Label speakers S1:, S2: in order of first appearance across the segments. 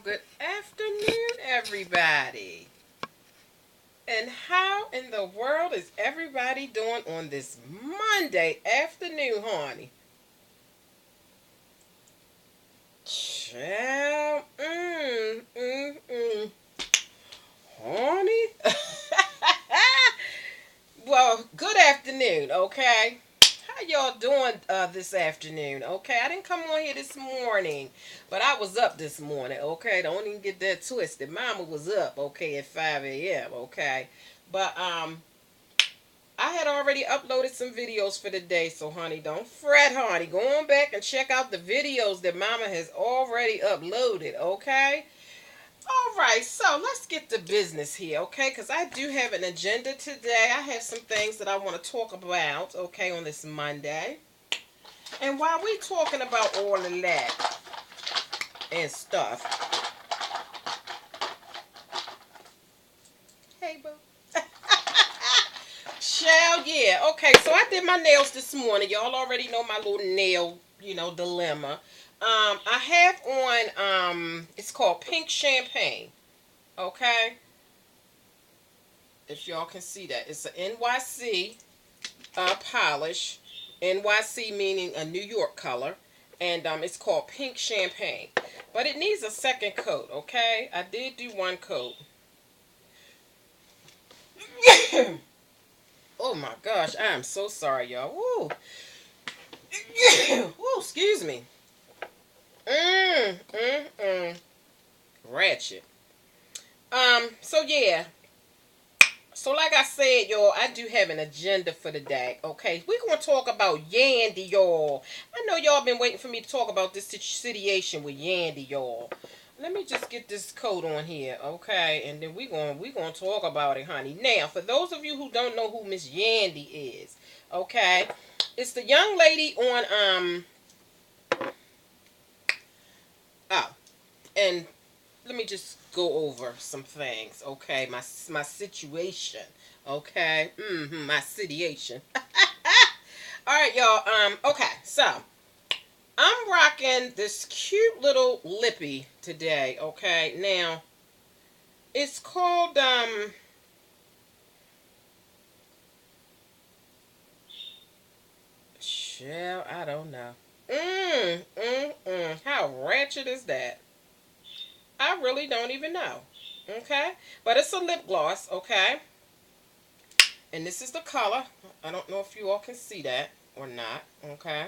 S1: Good afternoon, everybody. And how in the world is everybody doing on this Monday afternoon, honey? Child, honey. Well, good afternoon, okay? How y'all doing this afternoon? Okay, I didn't come on here this morning, but I was up this morning. Okay, don't even get that twisted. Mama was up. Okay, at 5 a.m. Okay, but I had already uploaded some videos for the day, so honey, don't fret, honey. Go on back and check out the videos that Mama has already uploaded. Okay. All right, so let's get to business here, okay? Because I do have an agenda today. I have some things that I want to talk about, okay, on this Monday. And while we talking about all of that and stuff, hey, boo. Shall, yeah. Okay, so I did my nails this morning. Y'all already know my little nail, dilemma. I have on, it's called Pink Champagne, okay? If y'all can see that. It's an NYC polish. NYC meaning a New York color. And it's called Pink Champagne. But it needs a second coat, okay? I did do one coat. Oh my gosh, I am so sorry, y'all. Woo. Woo, excuse me. Mm, mm, mm. Ratchet. So yeah. So like I said, y'all, I do have an agenda for the day, okay? We're going to talk about Yandy, y'all. I know y'all been waiting for me to talk about this situation with Yandy, y'all. Let me just get this coat on here, okay? And then we gonna talk about it, honey. Now, for those of you who don't know who Miss Yandy is, okay? It's the young lady on oh, and let me just go over some things, okay? My situation, okay? My situation. All right, y'all. Okay, so I'm rocking this cute little lippy today, okay? Now, it's called shell, I don't know. How ratchet is that? I really don't even know. Okay? But it's a lip gloss, okay? And this is the color. I don't know if you all can see that or not, okay?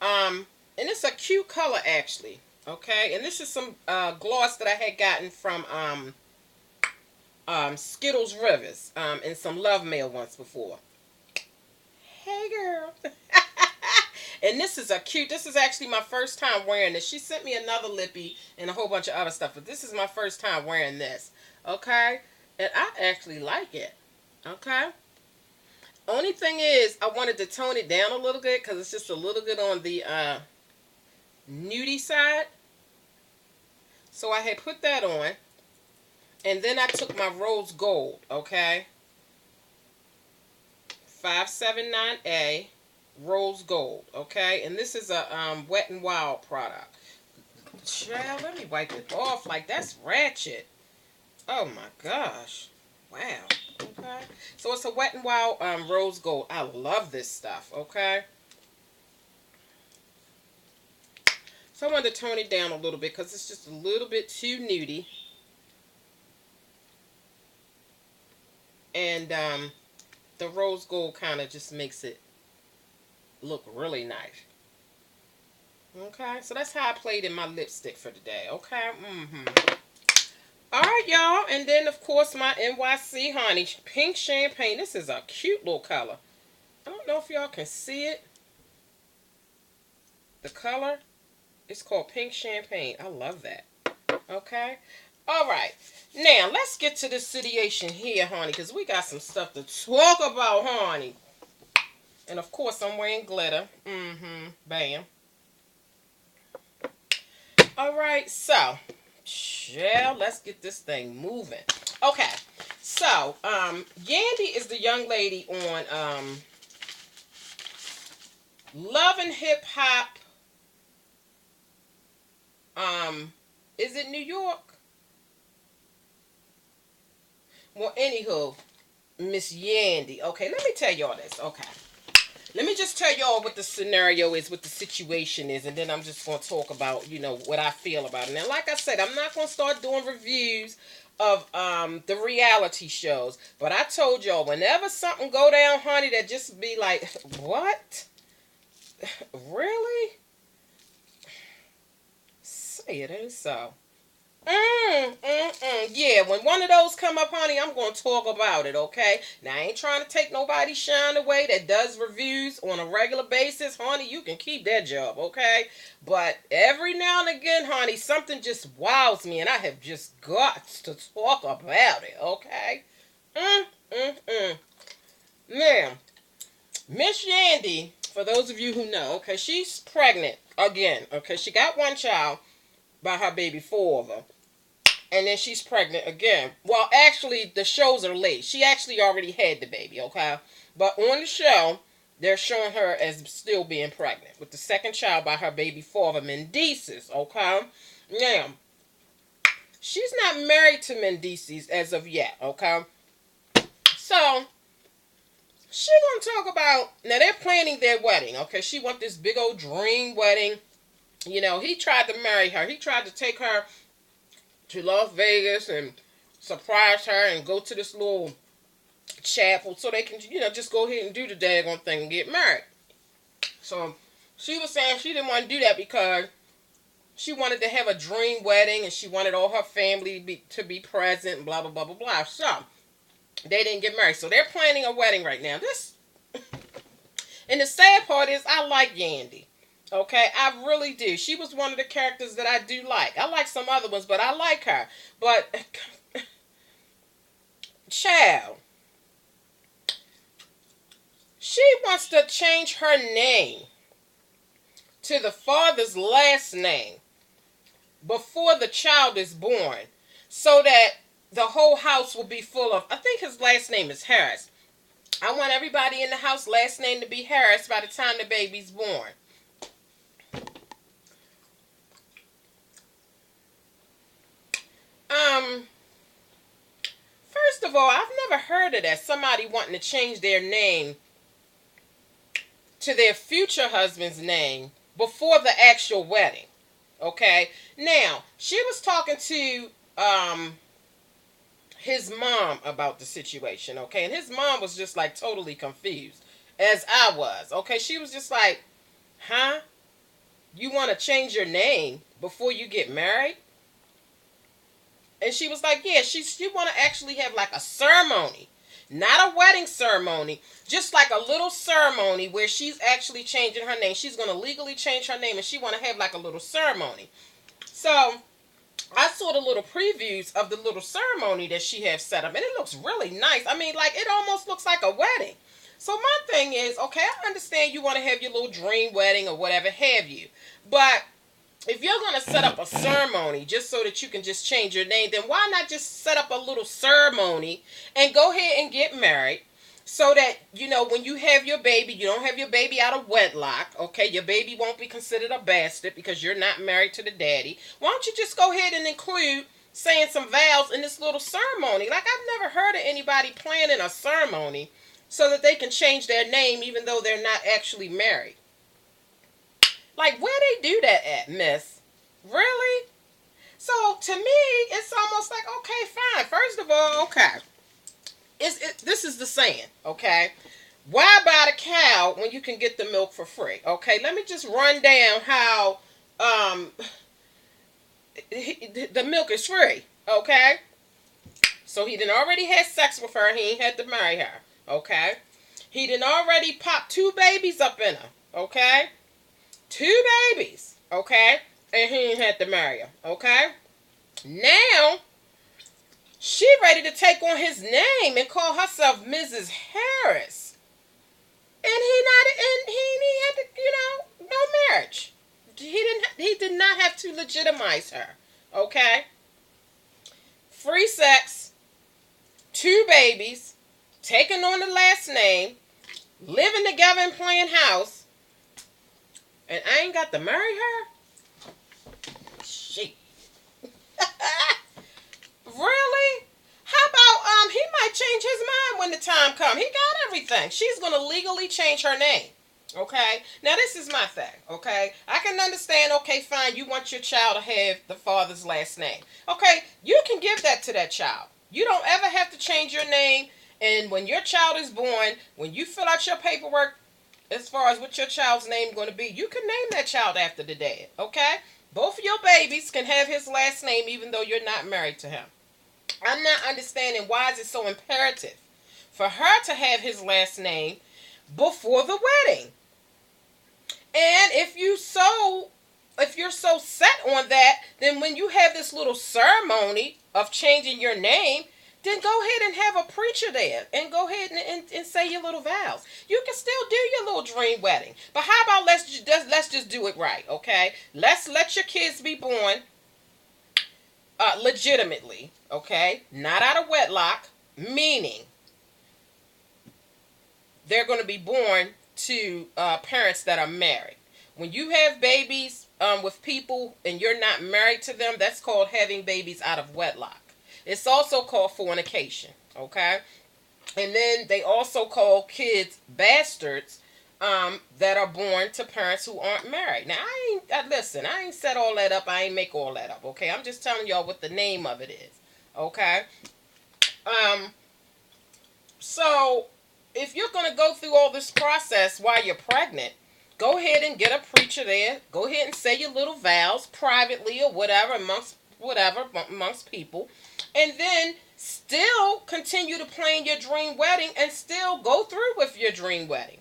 S1: And it's a cute color actually, okay? And this is some gloss that I had gotten from Skittles Rivers in some love mail once before. Hey girl. And this is actually my first time wearing this. She sent me another lippy and a whole bunch of other stuff, but this is my first time wearing this. Okay? And I actually like it. Okay? Only thing is, I wanted to tone it down a little bit because it's just a little bit on the nudie side. So I had put that on. And then I took my rose gold, okay? 579A rose gold, okay? And this is a Wet n Wild product. Child, let me wipe it off. Like, that's ratchet. Oh my gosh. Wow. Okay. So it's a Wet n Wild rose gold. I love this stuff, okay? So I wanted to tone it down a little bit because it's just a little bit too nudie. And the rose gold kind of just makes it look really nice. Okay, so that's how I played in my lipstick for today. Okay, All right, y'all, and then of course my NYC honey Pink Champagne. This is a cute little color. I don't know if y'all can see it. The color, it's called Pink Champagne. I love that. Okay, all right. Now let's get to this situation here, honey, because we got some stuff to talk about, honey. And of course I'm wearing glitter. Bam. All right, so, yeah, let's get this thing moving. Okay, so, Yandy is the young lady on Love and Hip Hop. Is it in New York? Well, anywho, Miss Yandy. Okay, let me tell y'all this. Okay. Let me just tell y'all what the scenario is, what the situation is, and then I'm just going to talk about, what I feel about it. Now, like I said, I'm not going to start doing reviews of the reality shows, but I told y'all, whenever something go down, honey, that just be like, what? Really? Say it ain't so. Yeah, when one of those come up, honey, I'm going to talk about it, okay? Now, I ain't trying to take nobody's shine away that does reviews on a regular basis. Honey, you can keep that job, okay? But every now and again, honey, something just wows me, and I have just got to talk about it, okay? Now, Miss Yandy, for those of you who know, okay, she's pregnant again, okay? She got one child by her baby father. And then she's pregnant again. Well, actually, the shows are late. She actually already had the baby, okay? But on the show, they're showing her as still being pregnant with the second child by her baby father, Mendices, okay? Now, she's not married to Mendices as of yet, okay? So, she gonna talk about, now they're planning their wedding, okay? She want this big old dream wedding. He tried to marry her. He tried to take her to Las Vegas and surprise her and go to this little chapel so they can, just go ahead and do the daggone thing and get married. So she was saying she didn't want to do that because she wanted to have a dream wedding and she wanted all her family to be present and blah, blah, blah, blah, blah. So they didn't get married. So they're planning a wedding right now. And the sad part is I like Yandy. Okay, I really do. She was one of the characters that I do like. I like some other ones, but I like her. But, child, she wants to change her name to the father's last name before the child is born so that the whole house will be full of, I think his last name is Harris. I want everybody in the house last name to be Harris by the time the baby's born. First of all, I've never heard of that. Somebody wanting to change their name to their future husband's name before the actual wedding. Okay? Now, she was talking to his mom about the situation, okay? And his mom was just like totally confused, as I was. Okay? She was just like, huh? You want to change your name before you get married? And she was like, yeah, she want to actually have like a ceremony. Not a wedding ceremony. Just like a little ceremony where she's actually changing her name. She's going to legally change her name and she want to have like a little ceremony. So, I saw the little previews of the little ceremony that she has set up. And it looks really nice. I mean, like, it almost looks like a wedding. So, my thing is, okay, I understand you want to have your little dream wedding or whatever have you. But if you're going to set up a ceremony just so that you can just change your name, then why not just set up a little ceremony and go ahead and get married so that, when you have your baby, you don't have your baby out of wedlock, okay? Your baby won't be considered a bastard because you're not married to the daddy. Why don't you just go ahead and include saying some vows in this little ceremony? Like, I've never heard of anybody planning a ceremony so that they can change their name even though they're not actually married. Like, where they do that at, miss? Really? So, to me, it's almost like, okay, fine. First of all, okay. This is the saying, okay? Why buy the cow when you can get the milk for free? Okay, let me just run down how the milk is free, okay? So, he done already had sex with her. He ain't had to marry her, okay? He done already popped 2 babies up in her, okay? 2 babies, okay? And he ain't had to marry her, okay? Now, she ready to take on his name and call herself Mrs. Harris. And he had to, no marriage. He did not have to legitimize her, okay? Free sex, 2 babies, taking on the last name, living together and playing house. And I ain't got to marry her? Shit. when the time comes, he got everything. She's going to legally change her name. Okay? Now, this is my thing. Okay? I can understand, okay, fine, you want your child to have the father's last name. Okay? You can give that to that child. You don't ever have to change your name. And when your child is born, when you fill out your paperwork, as far as what your child's name is going to be, you can name that child after the dad. Okay? Both of your babies can have his last name even though you're not married to him. I'm not understanding why is it so imperative for her to have his last name before the wedding. And if you're so set on that, then when you have this little ceremony of changing your name, then go ahead and have a preacher there and go ahead and say your little vows. You can still do your little dream wedding. But how about let's just do it right, okay? Let's let your kids be born legitimately, okay? Not out of wedlock, meaning they're going to be born to parents that are married. When you have babies with people and you're not married to them, that's called having babies out of wedlock. It's also called fornication, okay? And then they also call kids bastards that are born to parents who aren't married. Now, listen, I ain't set all that up. I ain't make all that up, okay? I'm just telling y'all what the name of it is, okay? So, if you're going to go through all this process while you're pregnant, go ahead and get a preacher there. Go ahead and say your little vows privately or whatever amongst people. And then still continue to plan your dream wedding and still go through with your dream wedding.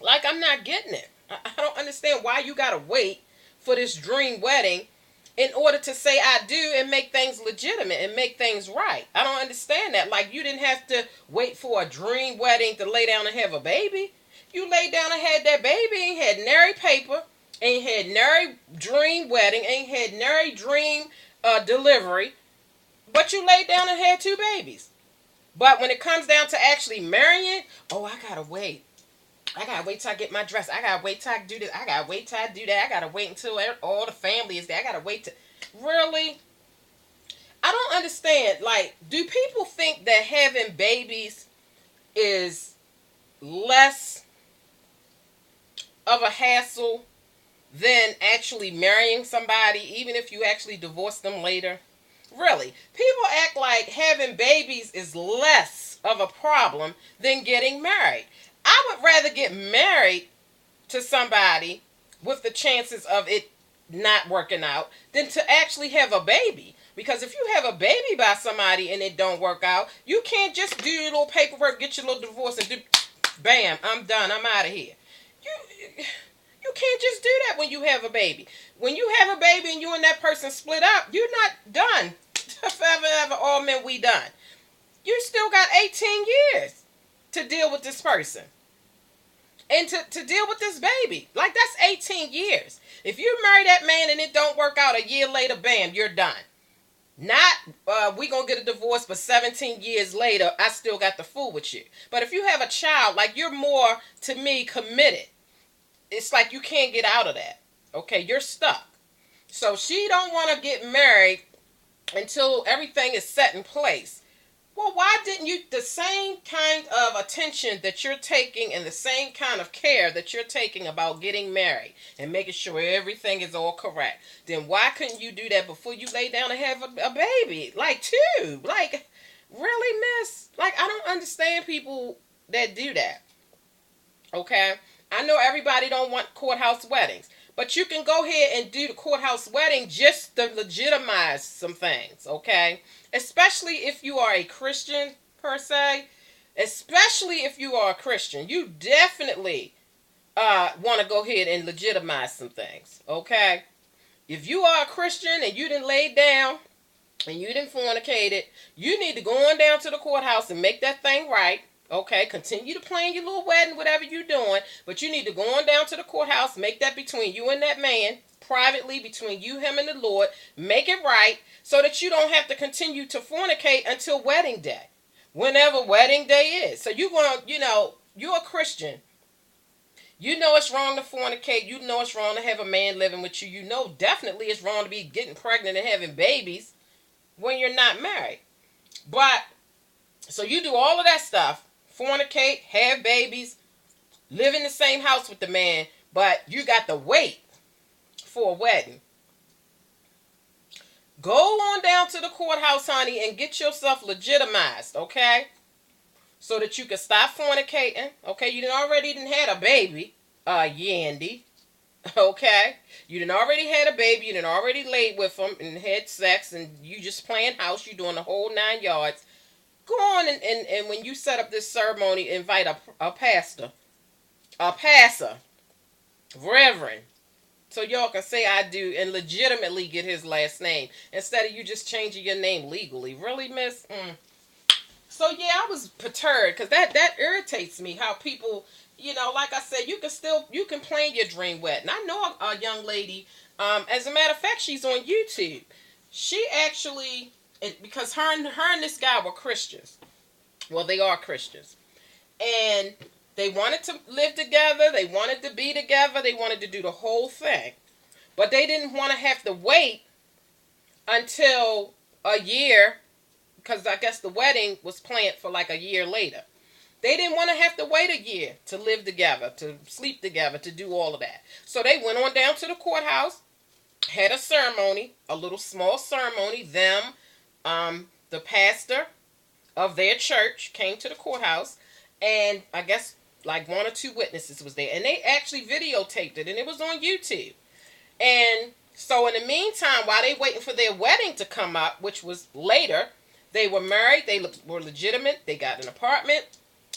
S1: Like, I'm not getting it. I don't understand why you got to wait for this dream wedding in order to say I do and make things legitimate and make things right. I don't understand that. Like, you didn't have to wait for a dream wedding to lay down and have a baby. You laid down and had that baby, ain't had nary paper, ain't had nary dream wedding, ain't had nary dream delivery. But you laid down and had 2 babies. But when it comes down to actually marrying, oh, I gotta wait. I gotta wait till I get my dress. I gotta wait till I do this. I gotta wait till I do that. I gotta wait until all the family is there. I gotta wait to... Really? I don't understand. Like, do people think that having babies is less of a hassle than actually marrying somebody, even if you actually divorce them later? Really, people act like having babies is less of a problem than getting married. I would rather get married to somebody with the chances of it not working out than to actually have a baby. Because if you have a baby by somebody and it don't work out, you can't just do your little paperwork, get your little divorce, and do, bam, I'm done, I'm out of here. You can't just do that when you have a baby. When you have a baby and you and that person split up, you're not done. Forever, ever, all men, we done. You still got 18 years to deal with this person. And to deal with this baby. Like, that's 18 years. If you marry that man and it don't work out a year later, bam, you're done. Not, we gonna get a divorce, but 17 years later, I still got to fool with you. But if you have a child, like, you're more, to me, committed. It's like you can't get out of that. Okay, you're stuck. So she don't want to get married until everything is set in place. Well, why didn't you, the same kind of attention that you're taking and the same kind of care that you're taking about getting married and making sure everything is all correct, then why couldn't you do that before you lay down and have a baby? Like, 2. Like, really, miss? Like, I don't understand people that do that. Okay? I know everybody don't want courthouse weddings, but you can go ahead and do the courthouse wedding just to legitimize some things, okay? Especially if you are a Christian, per se. Especially if you are a Christian. You definitely want to go ahead and legitimize some things, okay? If you are a Christian and you didn't lay down and you didn't fornicate it, you need to go on down to the courthouse and make that thing right. Okay, continue to plan your little wedding, whatever you're doing, but you need to go on down to the courthouse, make that between you and that man, privately, between you, him, and the Lord, make it right, so that you don't have to continue to fornicate until wedding day, whenever wedding day is. So you're going to, you're a Christian. You know it's wrong to fornicate. You know it's wrong to have a man living with you. You know definitely it's wrong to be getting pregnant and having babies when you're not married. But So you do all of that stuff, fornicate, have babies, live in the same house with the man, but you got to wait for a wedding. Go on down to the courthouse, honey, and get yourself legitimized, okay? So that you can stop fornicating, okay? You done had a baby, Yandy, okay? You done already had a baby, you done already laid with him and had sex, and you just playing house, you doing the whole 9 yards. Go on and when you set up this ceremony, invite a pastor, a pastor, reverend, so y'all can say I do and legitimately get his last name instead of you just changing your name legally. Really, miss? So yeah, I was perturbed because that irritates me how people, like I said, you can plan your dream wedding. I know a young lady. As a matter of fact, she's on YouTube. She actually, because her and this guy were Christians. Well, they are Christians, and they wanted to live together. They wanted to be together. They wanted to do the whole thing, but they didn't want to have to wait until a year because I guess the wedding was planned for like a year later. They didn't want to have to wait a year to live together, to sleep together, to do all of that. So they went on down to the courthouse, had a ceremony, a little small ceremony. The pastor of their church came to the courthouse, and I guess like one or two witnesses was there, and they actually videotaped it, and it was on YouTube. And so in the meantime, while they waiting for their wedding to come up, which was later, they were married, they were legitimate, they got an apartment,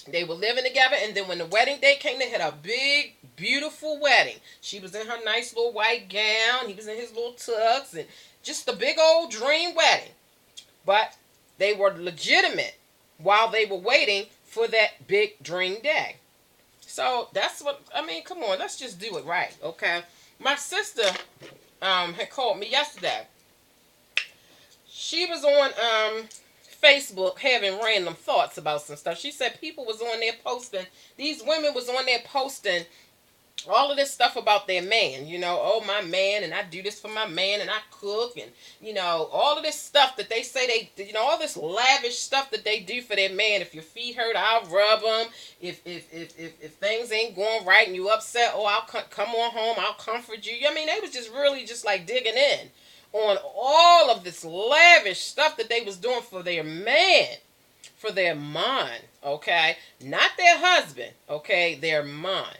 S1: they were living together, and then when the wedding day came, they had a big, beautiful wedding. She was in her nice little white gown, he was in his little tux, and just a big old dream wedding. But they were legitimate while they were waiting for that big dream day. So that's what, I mean, come on, let's just do it right, okay? My sister had called me yesterday. She was on Facebook having random thoughts about some stuff. She said people was on there posting, these women was on there posting all of this stuff about their man, oh, my man, and I do this for my man, and I cook, and, all of this stuff that they say all this lavish stuff that they do for their man. If your feet hurt, I'll rub them. If things ain't going right and you upset, oh, I'll come on home, I'll comfort you. I mean, they was just really just like digging in on all of this lavish stuff that they was doing for their man, for their man, okay? Not their husband, okay? Their man.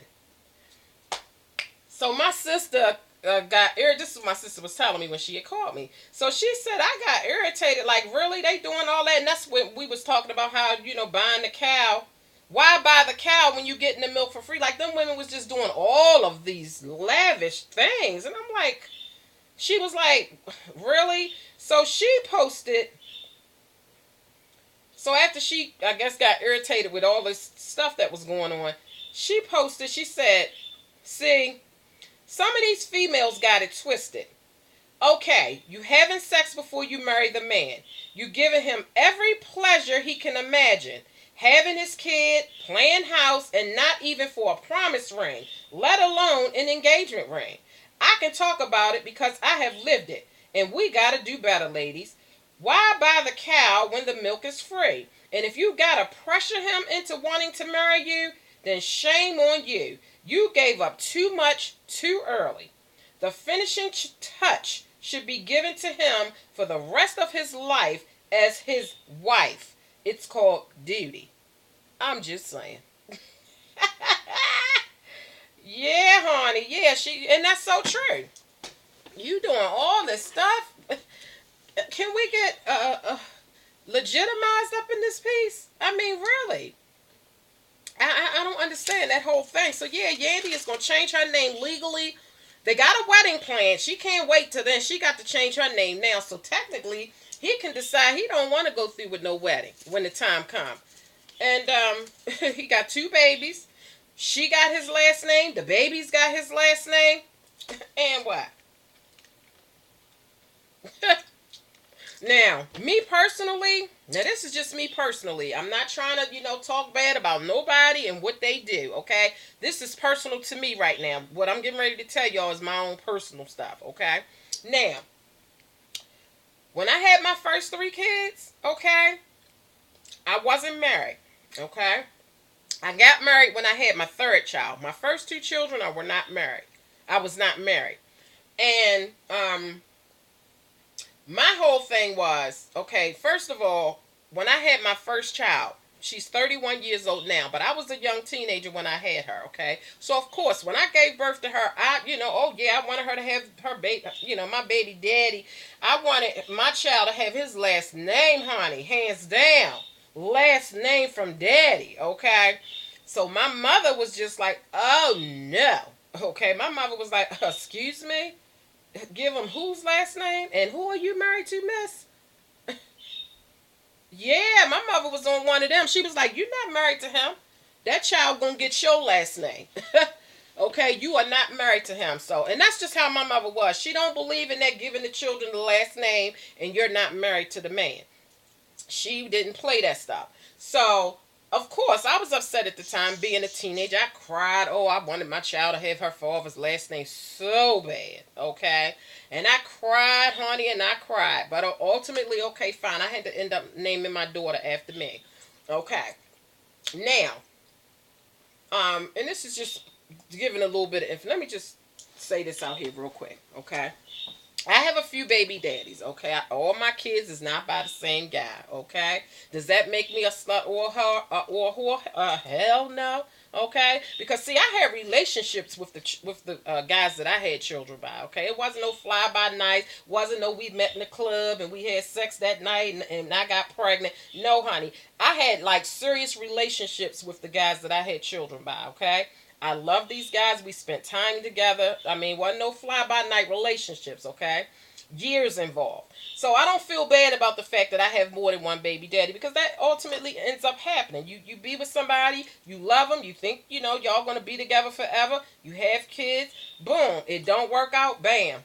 S1: So my sister got irritated. This is what my sister was telling me when she had called me. So she said, I got irritated. Like, really? They doing all that? And that's when we was talking about how, buying the cow. Why buy the cow when you getting the milk for free? Like, them women was just doing all of these lavish things. And I'm like, she was like, really? So she posted. So after she, I guess, got irritated with all this stuff that was going on, she posted, she said, see, some of these females got it twisted. Okay, you having sex before you marry the man. You giving him every pleasure he can imagine. Having his kid, playing house, and not even for a promise ring, let alone an engagement ring. I can talk about it because I have lived it. And we got to do better, ladies. Why buy the cow when the milk is free? And if you got to pressure him into wanting to marry you, then shame on you. You gave up too much too early. The finishing touch should be given to him for the rest of his life as his wife. It's called duty. I'm just saying. Yeah, honey. Yeah, and that's so true. You doing all this stuff. Can we get legitimized up in this piece? I mean, really. I don't understand that whole thing. So yeah, Yandy is going to change her name legally. They got a wedding plan. She can't wait till then. She got to change her name now. So technically, he can decide he don't want to go through with no wedding when the time comes. And he got 2 babies. She got his last name. The baby's got his last name. And what? Now, me personally, now this is just me personally. I'm not trying to, talk bad about nobody and what they do, okay? This is personal to me right now. What I'm getting ready to tell y'all is my own personal stuff, okay? Now, when I had my first 3 kids, okay, I wasn't married. Okay. I got married when I had my third child. My first two children, I were not married. I was not married. And my whole thing was, okay, first of all, when I had my first child, she's 31 years old now, but I was a young teenager when I had her, okay? So, of course, when I gave birth to her, oh, yeah, I wanted her to have her baby, my baby daddy. I wanted my child to have his last name, honey, hands down. Last name from daddy, okay? So, my mother was just like, oh, no. Okay, my mother was like, excuse me? Give him whose last name? And who are you married to, miss? Yeah, my mother was on one of them. She was like, you're not married to him. That child gonna get your last name. Okay, you are not married to him. So, and that's just how my mother was. She don't believe in that giving the children the last name and you're not married to the man. She didn't play that stuff. So, of course, I was upset at the time being a teenager. I cried. Oh, I wanted my child to have her father's last name so bad. Okay. And I cried, honey, and I cried. But ultimately, okay, fine. I had to end up naming my daughter after me. Okay. Now, and this is just giving a little bit of info. Let me just say this out here real quick. Okay. I have a few baby daddies, okay? All my kids is not by the same guy, okay? Does that make me a slut or a whore? Hell no, okay? Because see, I had relationships with the guys that I had children by, okay? It wasn't no fly by night. Wasn't no we met in the club and we had sex that night and I got pregnant. No, honey, I had like serious relationships with the guys that I had children by, okay? I love these guys. We spent time together. I mean, wasn't no fly-by-night relationships, okay? Years involved. So I don't feel bad about the fact that I have more than one baby daddy because that ultimately ends up happening. You be with somebody, you love them, you think, y'all going to be together forever. You have kids. Boom. It don't work out. Bam.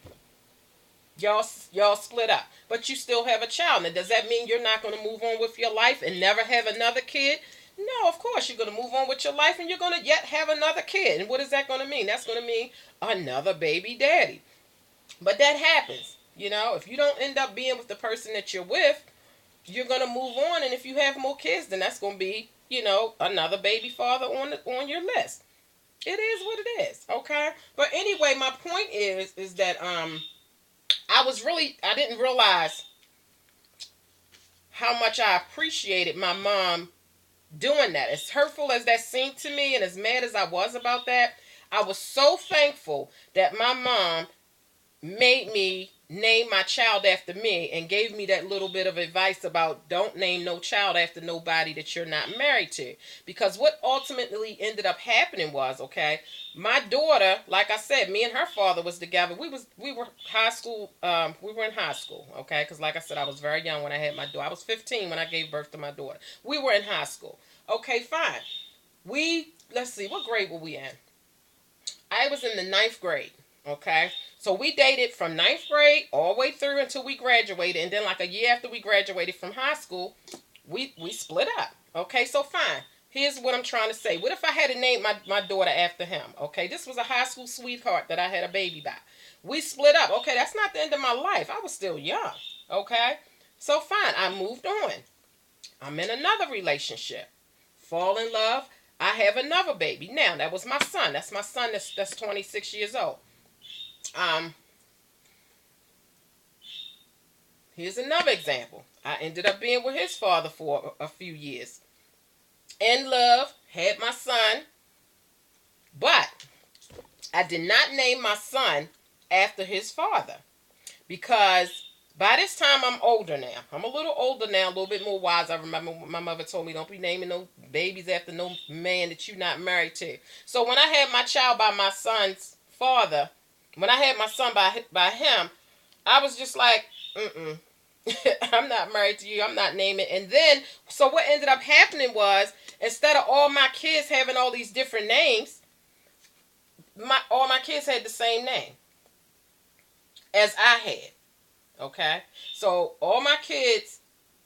S1: Y'all split up. But you still have a child. Now, does that mean you're not going to move on with your life and never have another kid? No, of course you're going to move on with your life and you're going to yet have another kid. And what is that going to mean? That's going to mean another baby daddy. But that happens. If you don't end up being with the person that you're with, you're going to move on. And if you have more kids, then that's going to be, another baby father on your list. It is what it is. Okay. But anyway, my point is that I didn't realize how much I appreciated my mom doing that. As hurtful as that seemed to me and as mad as I was about that, I was so thankful that my mom made me name my child after me and gave me that little bit of advice about don't name no child after nobody that you're not married to. Because what ultimately ended up happening was, okay, my daughter, like I said, me and her father was together. We were high school. We were in high school, okay, because like I said, I was very young when I had my daughter. I was 15 when I gave birth to my daughter. We were in high school. Okay, fine. Let's see, what grade were we in? I was in the ninth grade. Okay, so we dated from ninth grade all the way through until we graduated, and then like a year after we graduated from high school, we split up. Okay, so fine. Here's what I'm trying to say. What if I had to name my daughter after him? Okay, this was a high school sweetheart that I had a baby by. We split up. Okay, that's not the end of my life. I was still young. Okay, so fine. I moved on. I'm in another relationship. Fall in love. I have another baby. Now, that was my son. That's my son that's 26 years old. Um, Here's another example. I ended up being with his father for a few years. In love, had my son, but I did not name my son after his father because by this time I'm older now. I'm a little older now, a little bit more wise. I remember my mother told me don't be naming no babies after no man that you're not married to. So when I had my child by my son's father, when I had my son by him, I was just like, I'm not married to you. I'm not naming. And then, so what ended up happening was, instead of all my kids having all these different names, all my kids had the same name as I had. Okay? So all my kids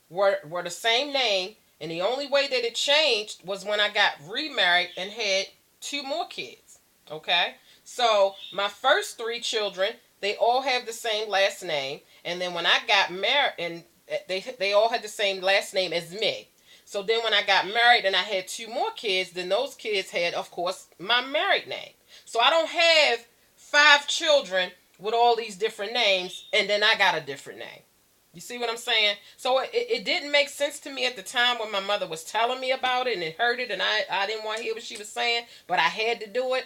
S1: were the same name, and the only way that it changed was when I got remarried and had two more kids. Okay? So my first three children, they all have the same last name. And then when I got married, and they all had the same last name as me. So then when I got married and I had 2 more kids, then those kids had, of course, my married name. So I don't have 5 children with all these different names, and then I got a different name. You see what I'm saying? So it didn't make sense to me at the time when my mother was telling me about it, and it hurted, and I didn't want to hear what she was saying, but I had to do it.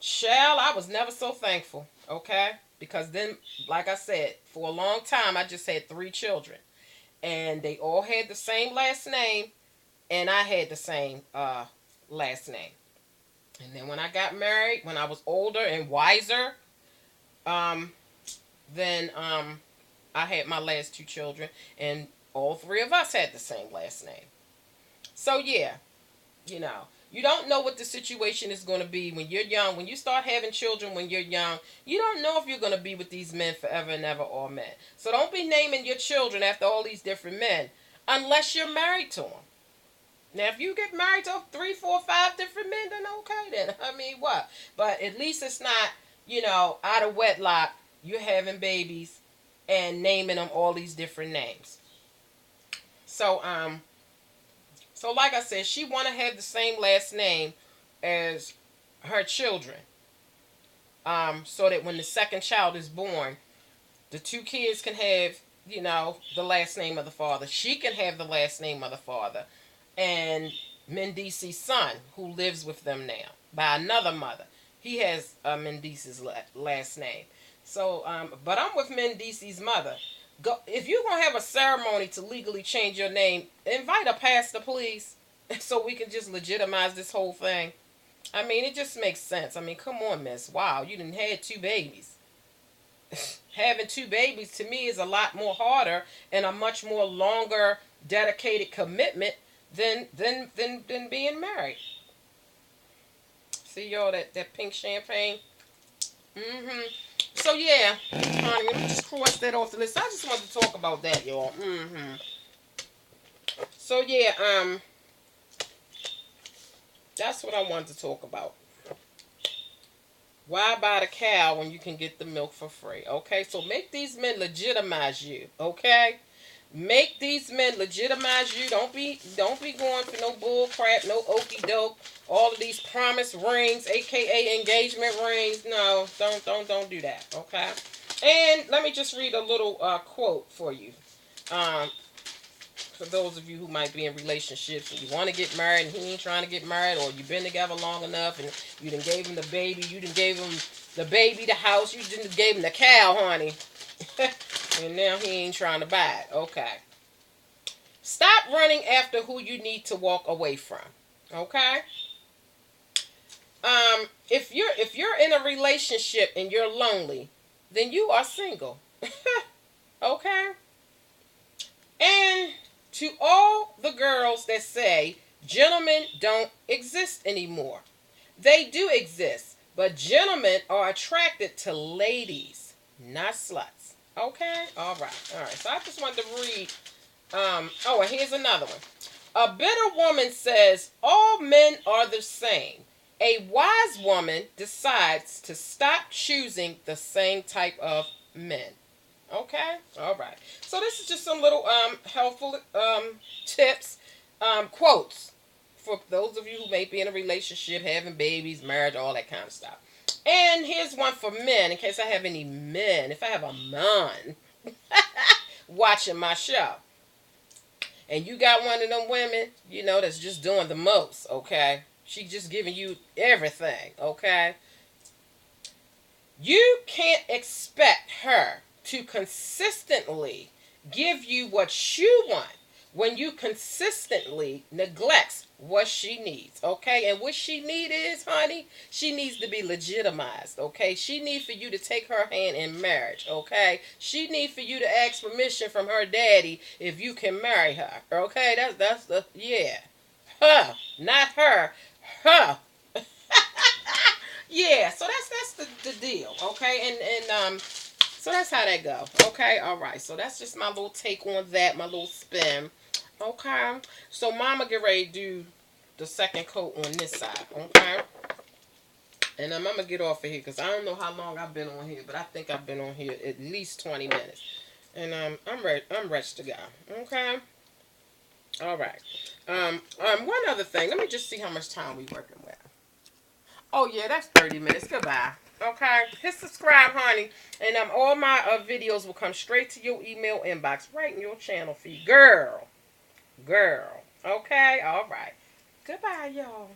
S1: Shell, I was never so thankful, okay? Because then, like I said, for a long time, I just had 3 children. And they all had the same last name, and I had the same last name. And then when I got married, when I was older and wiser, um, then I had my last 2 children, and all 3 of us had the same last name. So yeah, you know, you don't know what the situation is going to be when you're young. When you start having children when you're young, you don't know if you're going to be with these men forever and ever or men. So don't be naming your children after all these different men unless you're married to them. Now, if you get married to 3, 4, 5 different men, then okay, then. I mean, what? But at least it's not, out of wedlock, you're having babies and naming them all these different names. So, so like I said, she want to have the same last name as her children. So that when the second child is born, the 2 kids can have, the last name of the father. She can have the last name of the father. And Mendice's son, who lives with them now, by another mother, he has Mendice's last name. So, but I'm with Mendice's mother. Go, if you're going to have a ceremony to legally change your name, invite a pastor, please, so we can just legitimize this whole thing. I mean, it just makes sense. I mean, come on, miss. Wow, you done had 2 babies. Having 2 babies, to me, is a lot more harder and a much more longer, dedicated commitment than being married. See, y'all, that pink champagne? Mm-hmm. So, yeah, honey, let me just cross that off the list. I just wanted to talk about that, y'all. Mm-hmm. So, yeah, that's what I wanted to talk about. Why buy the cow when you can get the milk for free? Okay, so make these men legitimize you, okay? Make these men legitimize you. Don't be going for no bull crap, no okey doke. All of these promise rings, aka engagement rings. No, don't do that. Okay. And let me just read a little quote for you. For those of you who might be in relationships and you want to get married and he ain't trying to get married, or you've been together long enough and you done gave him the baby, you done gave him the baby, the house, you done gave him the cow, honey. And now he ain't trying to buy it. Okay. Stop running after who you need to walk away from. Okay? If you're in a relationship and you're lonely, then you are single. Okay? And to all the girls that say gentlemen don't exist anymore, they do exist, but gentlemen are attracted to ladies, not sluts. Okay? All right. So I just wanted to read. And here's another one. A bitter woman says all men are the same. A wise woman decides to stop choosing the same type of men. Okay? All right. So this is just some little helpful tips, quotes for those of you who may be in a relationship, having babies, marriage, all that kind of stuff. And here's one for men, in case I have any men, if I have a man watching my show. And you got one of them women, that's just doing the most, okay? She just giving you everything, okay? You can't expect her to consistently give you what you want when you consistently neglects what she needs, okay? And what she need is, honey, she needs to be legitimized, okay? She needs for you to take her hand in marriage, okay? She needs for you to ask permission from her daddy if you can marry her, okay? That's the, yeah. Her, not her. Her. Yeah, so that's the deal, okay? And so that's how that go, okay? All right, so that's just my little take on that, my little spin, okay? So mama get ready to do the second coat on this side, okay? And I'm going to get off of here because I don't know how long I've been on here, but I think I've been on here at least 20 minutes. And I'm ready to go, okay? All right. One other thing. Let me just see how much time we working with. Oh yeah, that's 30 minutes. Goodbye. Okay. Hit subscribe, honey, and all my videos will come straight to your email inbox, right in your channel feed, girl. Girl. Okay. All right. Goodbye, y'all.